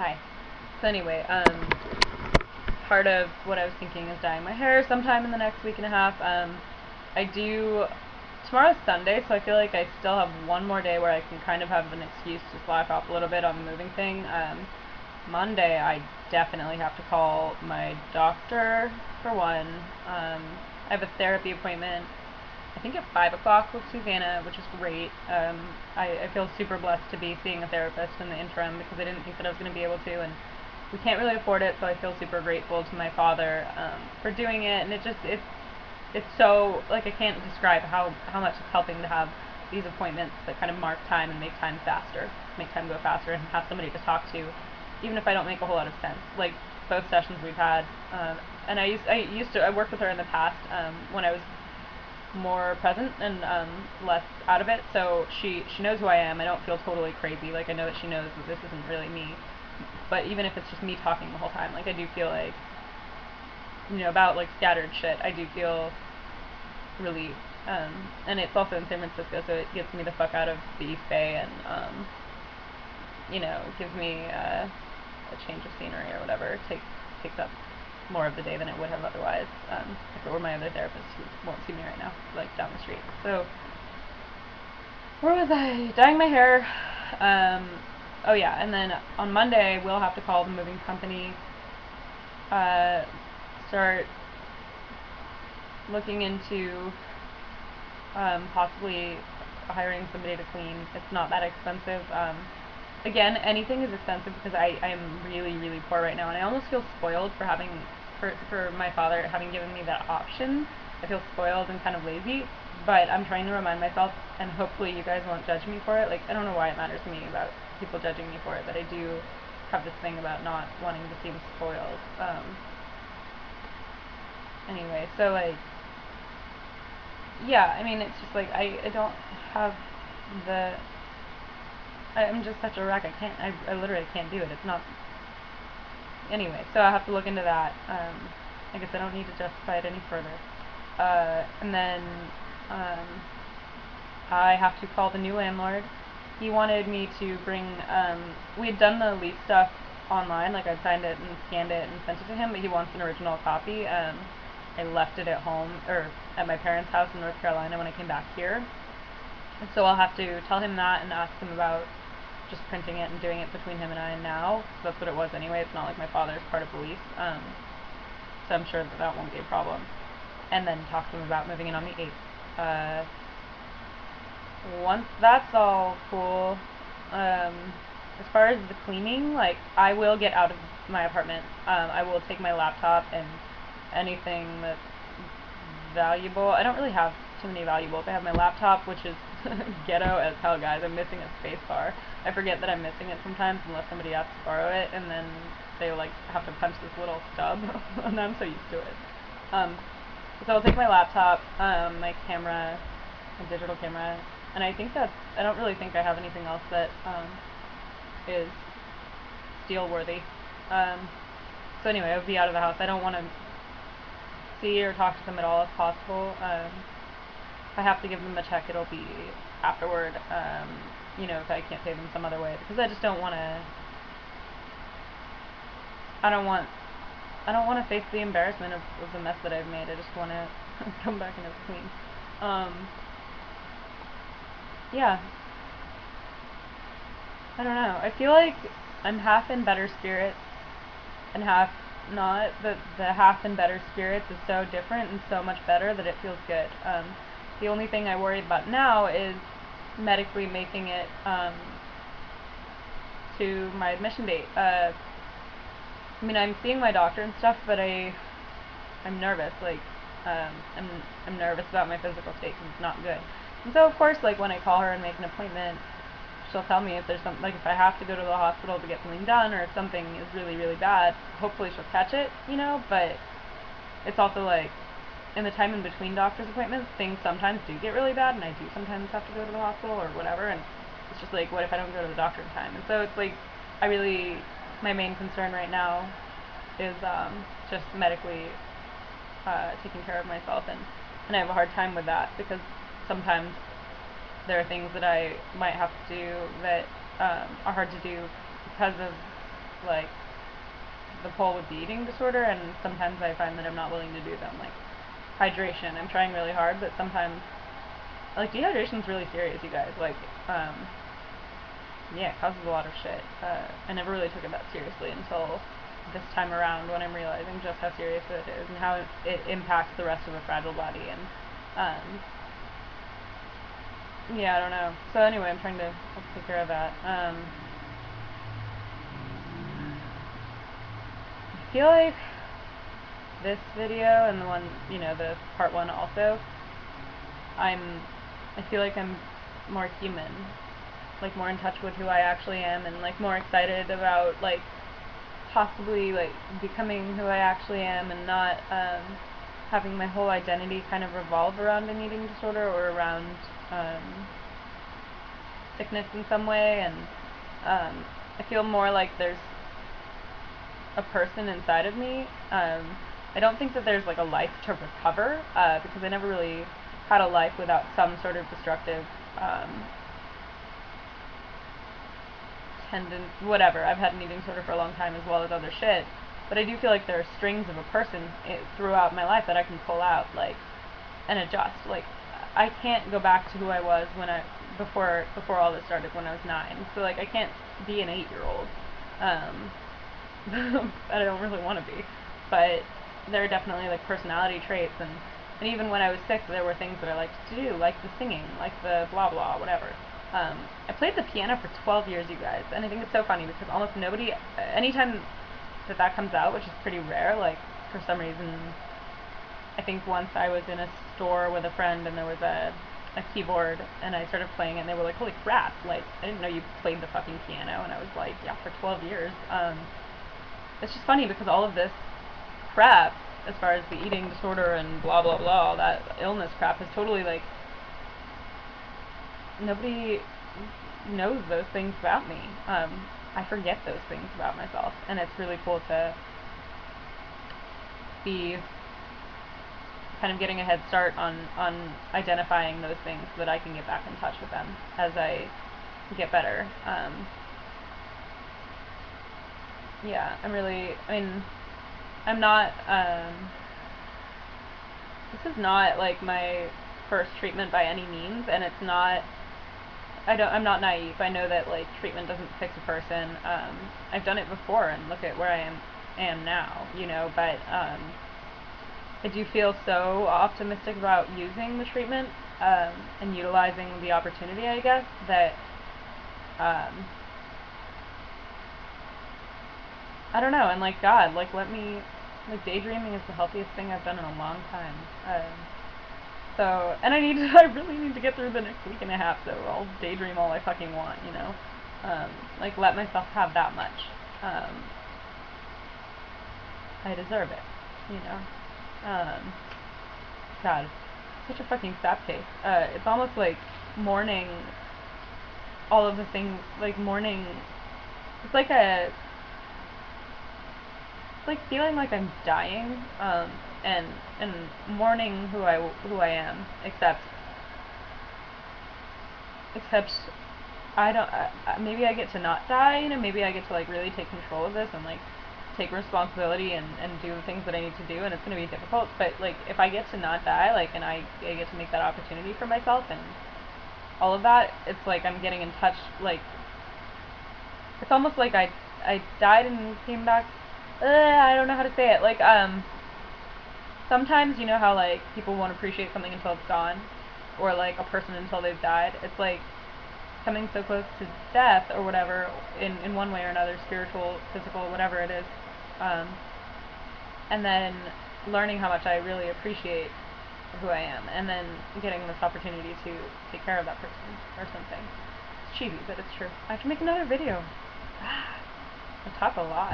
Hi. So anyway, part of what I was thinking is dyeing my hair sometime in the next week and a half. I do. Tomorrow's Sunday, so I feel like I still have one more day where I can kind of have an excuse to slack off a little bit on the moving thing. Monday, I definitely have to call my doctor for one. I have a therapy appointment, I think at 5 o'clock with Susanna, which is great. I feel super blessed to be seeing a therapist in the interim because I didn't think that I was going to be able to, and we can't really afford it, so I feel super grateful to my father for doing it, and it's so, like, I can't describe how much it's helping to have these appointments that kind of mark time and make time faster, make time go faster, and have somebody to talk to, even if I don't make a whole lot of sense. Like, both sessions we've had, and I worked with her in the past when I was more present and less out of it, so she knows who I am. I don't feel totally crazy. Like, I know that she knows that this isn't really me, but even if it's just me talking the whole time, like, I do feel like, about, like, scattered shit, I do feel relief. And it's also in San Francisco, so it gets me the fuck out of the East Bay, and gives me a change of scenery or whatever. It takes up more of the day than it would have otherwise, if it were my other therapist who won't see me right now, like, down the street. So, where was I? Dyeing my hair. Oh yeah, and then on Monday we'll have to call the moving company, start looking into possibly hiring somebody to clean. It's not that expensive. Again, anything is expensive because I am really, really poor right now, and I almost feel spoiled for my father having given me that option. I feel spoiled and kind of lazy, but I'm trying to remind myself, and hopefully you guys won't judge me for it. Like, I don't know why it matters to me about people judging me for it, but I do have this thing about not wanting to seem spoiled. Anyway, so, like, yeah, I mean, it's just like, I don't have the, I'm just such a wreck. I literally can't do it. It's not, anyway, so I have to look into that. I guess I don't need to justify it any further. And then, I have to call the new landlord. He wanted me to bring, we had done the lease stuff online, like, I'd signed it and scanned it and sent it to him, but he wants an original copy. I left it at home, or at my parents' house in North Carolina when I came back here. And so I'll have to tell him that and ask him about just printing it and doing it between him and I now. That's what it was anyway. It's not like my father's part of the lease. So I'm sure that won't be a problem. And then talk to him about moving in on the 8th. Once that's all cool, as far as the cleaning, like, I will get out of my apartment. I will take my laptop and anything that's valuable. I don't really have too many valuables. I have my laptop, which is ghetto as hell, guys. I'm missing a space bar. I forget that I'm missing it sometimes unless somebody asks to borrow it, and then they, like, have to punch this little stub, and I'm so used to it. So I'll take my laptop, my camera, my digital camera, and I don't really think I have anything else that is steel worthy. So anyway, I would be out of the house. I don't want to see or talk to them at all if possible. If I have to give them a check, it'll be afterward, if I can't pay them some other way, because I just don't want to, I don't want to face the embarrassment of the mess that I've made. I just want to come back and have clean. Yeah. I don't know. I feel like I'm half in better spirits and half not. The half in better spirits is so different and so much better that it feels good. The only thing I worry about now is medically making it to my admission date. I mean, I'm seeing my doctor and stuff, but I'm nervous. Like, I'm nervous about my physical state because it's not good. And so, of course, like, when I call her and make an appointment, she'll tell me if there's something, like, if I have to go to the hospital to get something done, or if something is really, really bad. Hopefully she'll catch it, but it's also, like, in the time in between doctor's appointments, things sometimes do get really bad, and I do sometimes have to go to the hospital or whatever, and it's just like, what if I don't go to the doctor in time? And so it's like, my main concern right now is just medically taking care of myself, and I have a hard time with that because sometimes there are things that I might have to do that are hard to do because of like the pull with the eating disorder, and sometimes I find that I'm not willing to do them. Like hydration, I'm trying really hard, but sometimes like dehydration is really serious, you guys. Like, yeah, it causes a lot of shit. I never really took it that seriously until this time around when I'm realizing just how serious it is and how it impacts the rest of a fragile body. And yeah, I don't know. So anyway, I'm trying to take care of that. I feel like this video and the one, the part one also, I feel like I'm more human, like more in touch with who I actually am, and like more excited about like possibly like becoming who I actually am, and not having my whole identity kind of revolve around an eating disorder or around sickness in some way. And I feel more like there's a person inside of me. I don't think that there's like a life to recover, because I never really had a life without some sort of destructive whatever. I've had an eating disorder for a long time as well as other shit, but I do feel like there are strings of a person throughout my life that I can pull out, like, and adjust. Like, I can't go back to who I was before all this started when I was 9. So like I can't be an 8-year-old. I don't really want to be, but there are definitely like personality traits, and even when I was 6, there were things that I liked to do, like the singing, like the blah blah, whatever. I played the piano for 12 years, you guys, and I think it's so funny because almost nobody, anytime that comes out, which is pretty rare, like for some reason, I think once I was in a store with a friend and there was a keyboard and I started playing it and they were like, holy crap, like, I didn't know you played the fucking piano, and I was like, yeah, for 12 years. It's just funny because all of this crap, as far as the eating disorder and blah blah blah, all that illness crap, is totally like, nobody knows those things about me. I forget those things about myself, and it's really cool to be kind of getting a head start on identifying those things so that I can get back in touch with them as I get better. Yeah, I'm not, this is not like my first treatment by any means, and it's not, I'm not naive. I know that like treatment doesn't fix a person. I've done it before, and look at where I am now, but I do feel so optimistic about using the treatment, and utilizing the opportunity, I guess, that I don't know, and like God, like let me, like daydreaming is the healthiest thing I've done in a long time. So, and I really need to get through the next week and a half, so I'll daydream all I fucking want, like let myself have that much. I deserve it, you know. God, such a fucking sap case. It's almost like mourning all of the things, like mourning. It's like it's like feeling like I'm dying, and mourning who I am. Except I don't. Maybe I get to not die. Maybe I get to like really take control of this and like take responsibility and do the things that I need to do, and it's gonna be difficult. But like if I get to not die, like, and I get to make that opportunity for myself and all of that, it's like I'm getting in touch. Like it's almost like I died and came back. I don't know how to say it. Like sometimes you know how like people won't appreciate something until it's gone, or like a person until they've died. It's like coming so close to death or whatever in one way or another, spiritual, physical, whatever it is, and then learning how much I really appreciate who I am, and then getting this opportunity to take care of that person or something. It's cheesy, but it's true. I have to make another video. I talk a lot.